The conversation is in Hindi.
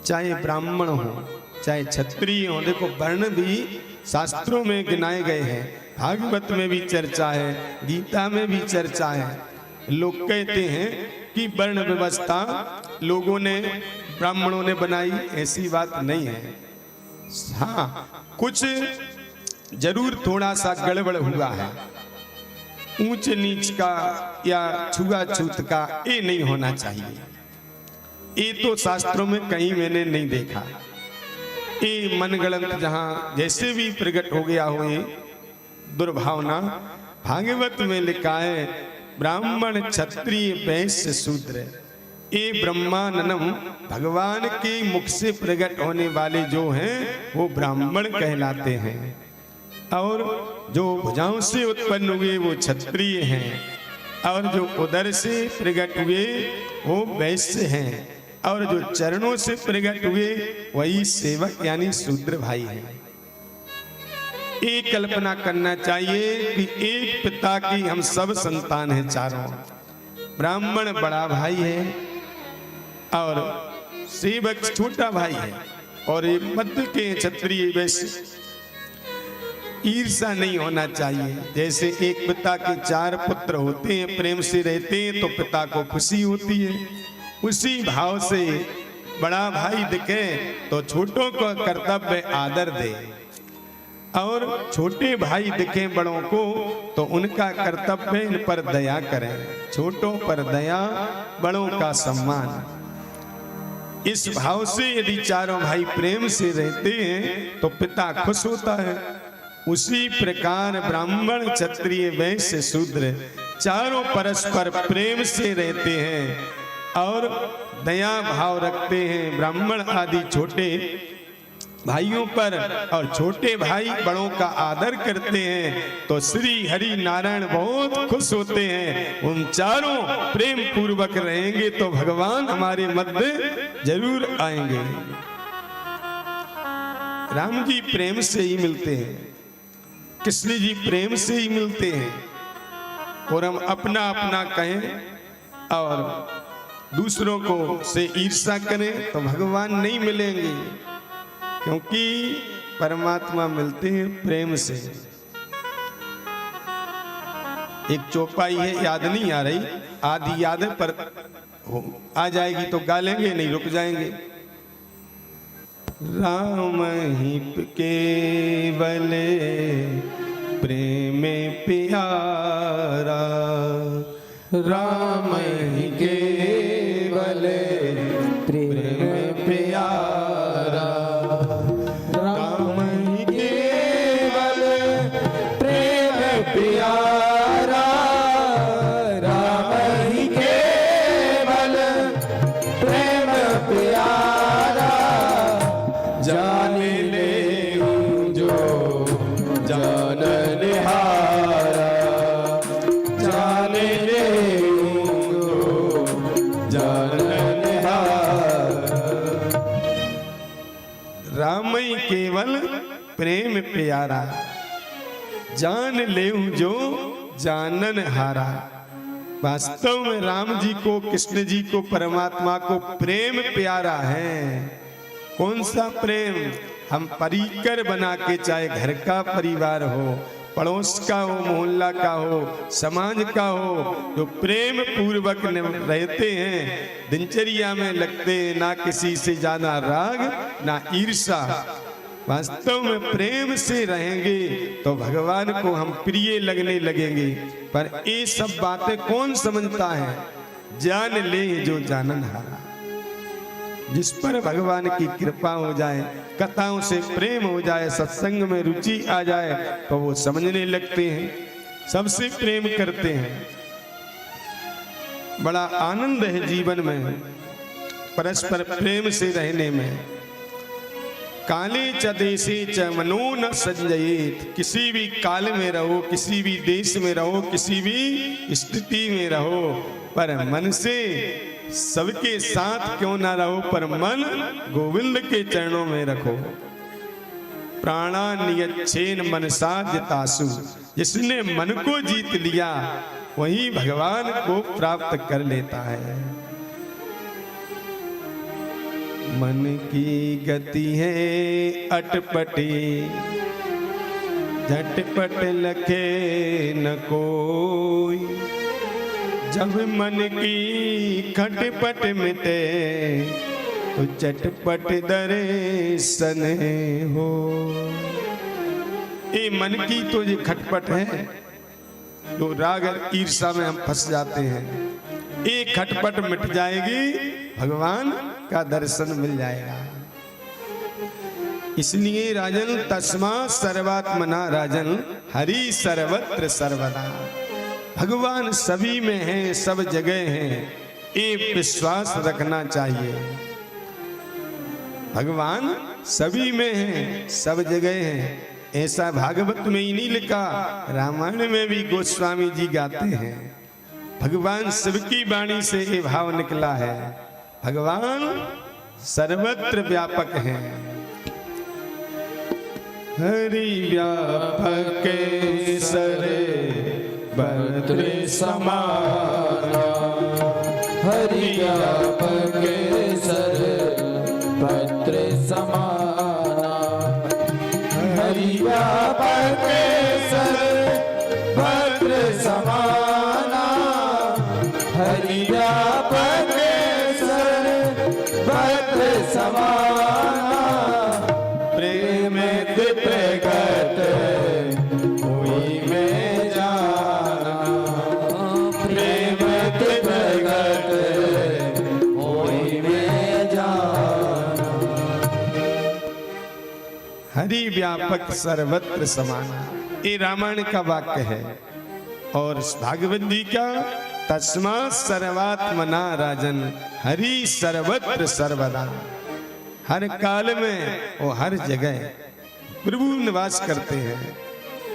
चाहे ब्राह्मण हो चाहे क्षत्रिय हो। देखो वर्ण भी शास्त्रों में गिनाए गए हैं, भागवत में भी चर्चा है, गीता में भी चर्चा है। लोग कहते हैं कि वर्ण व्यवस्था लोगों ने, ब्राह्मणों ने बनाई, ऐसी बात नहीं है। हाँ, कुछ जरूर थोड़ा सा गड़बड़ हुआ है, ऊंच नीच का या छुआछूत का ये नहीं होना चाहिए। ये तो शास्त्रों में कहीं मैंने नहीं देखा। ये मनगढ़ंत जहां जैसे भी प्रकट हो गया हो ये दुर्भावना, भागवत में लिखा है ब्राह्मण क्षत्रिय वैश्य शूद्र, ये ब्रह्मानंदम भगवान के मुख से प्रकट होने वाले जो हैं वो ब्राह्मण कहलाते हैं, और जो भुजाओं से उत्पन्न हुए वो क्षत्रिय हैं, और जो उदर से प्रकट हुए वो वैश्य हैं, और जो चरणों से प्रकट हुए वही सेवक यानी शूद्र भाई हैं। एक कल्पना करना चाहिए कि एक पिता की हम सब संतान हैं चारों। ब्राह्मण बड़ा भाई है और सेवक छोटा भाई है, और ये मध्य के क्षत्रिय वैश्य। ईर्षा नहीं होना चाहिए। जैसे एक पिता के 4 पुत्र होते हैं, प्रेम से रहते हैं तो पिता को खुशी होती है, उसी भाव से बड़ा भाई दिखे तो छोटों को कर्तव्य आदर दे, और छोटे भाई दिखे बड़ों को तो उनका कर्तव्य इन पर दया करें। छोटों पर दया, बड़ों का सम्मान। इस भाव से यदि चारों भाई प्रेम से रहते हैं तो पिता खुश होता है। उसी प्रकार ब्राह्मण क्षत्रिय वैश्य शूद्र चारों परस्पर प्रेम से रहते हैं और दया भाव रखते हैं ब्राह्मण आदि छोटे भाइयों पर, और छोटे भाई बड़ों का आदर करते हैं तो श्री हरि नारायण बहुत खुश होते हैं। उन चारों प्रेम पूर्वक रहेंगे तो भगवान हमारे मध्य जरूर आएंगे। राम जी प्रेम से ही मिलते हैं, कृष्ण जी प्रेम से ही मिलते हैं, और हम अपना अपना कहें और दूसरों को से ईर्ष्या करें तो भगवान नहीं मिलेंगे, क्योंकि परमात्मा मिलते हैं प्रेम से। एक चौपाई है, याद नहीं आ रही, आदि याद है पर आ जाएगी तो गा लेंगे, नहीं रुक जाएंगे। राम ही केवल प्रेम प्यारा, राम ही केवल प्रेम प्यारा, राम ही केवल प्रेम प्यारा, राम ही केवल प्रेम प्यारा, जान ले जो जानन हारा, जान ले जो जानन हारा। राम ही केवल प्रेम प्यारा, जान ले जो जानन हारा। वास्तव में राम जी को, कृष्ण जी को, परमात्मा को प्रेम प्यारा है। कौन सा प्रेम? हम परिकर बना के, चाहे घर का परिवार हो, पड़ोस का हो, मोहल्ला का हो, समाज का हो, जो प्रेम पूर्वक रहते हैं, दिनचर्या में लगते हैं, ना किसी से ज्यादा राग ना ईर्षा। वास्तव में प्रेम से रहेंगे तो भगवान को हम प्रिय लगने लगेंगे। पर ये सब बातें कौन समझता है? जान ले जो जानन हारा। जिस पर भगवान की कृपा हो जाए, कथाओं से प्रेम हो जाए, सत्संग में रुचि आ जाए तो वो समझने लगते हैं, सबसे प्रेम करते हैं। बड़ा आनंद है जीवन में परस्पर प्रेम से रहने में। काले च देशे च मनो न संजयेत। किसी भी काल में रहो, किसी भी देश में रहो, किसी भी स्थिति में रहो, पर मन से सबके साथ क्यों ना रहो, पर मन गोविंद के चरणों में रखो। प्राणा नियच्छेन मनसा जितासु। जिसने मन को जीत लिया वही भगवान को प्राप्त कर लेता है। मन की गति है अटपटी, झटपट लखे न कोई। जब मन की खटपट मिटे तो चटपट दर्शन हो। ये मन की तो ये खटपट है, तो राग ईर्षा में हम फंस जाते हैं। एक खटपट मिट जाएगी, भगवान का दर्शन मिल जाएगा। इसलिए राजन तस्मा सर्वात्मना राजन हरि सर्वत्र सर्वदा। भगवान सभी में है, सब जगह है, ये विश्वास रखना चाहिए। भगवान सभी में है, सब जगह है, ऐसा भागवत में ही नहीं लिखा, रामायण में भी गोस्वामी जी गाते हैं। भगवान शिव की वाणी से ये भाव निकला है, भगवान सर्वत्र व्यापक हैं। हरि व्यापक सरे भद्र समाना, हरि व्यापक सरे भद्र समाना, हरि व्यापक सरे भद्र समाना, हरि व्यापक सरे भद्र समाना। प्रेम प्रगट हुई में जाना, प्रेम प्रगट हुई में जाना। हरि व्यापक सर्वत्र समाना, ये रामायण का वाक्य है। और भागवत जी का तस्मा सर्वात्मना राजन हरि सर्वत्र सर्वदा। हर काल में और हर जगह प्रभु निवास करते हैं।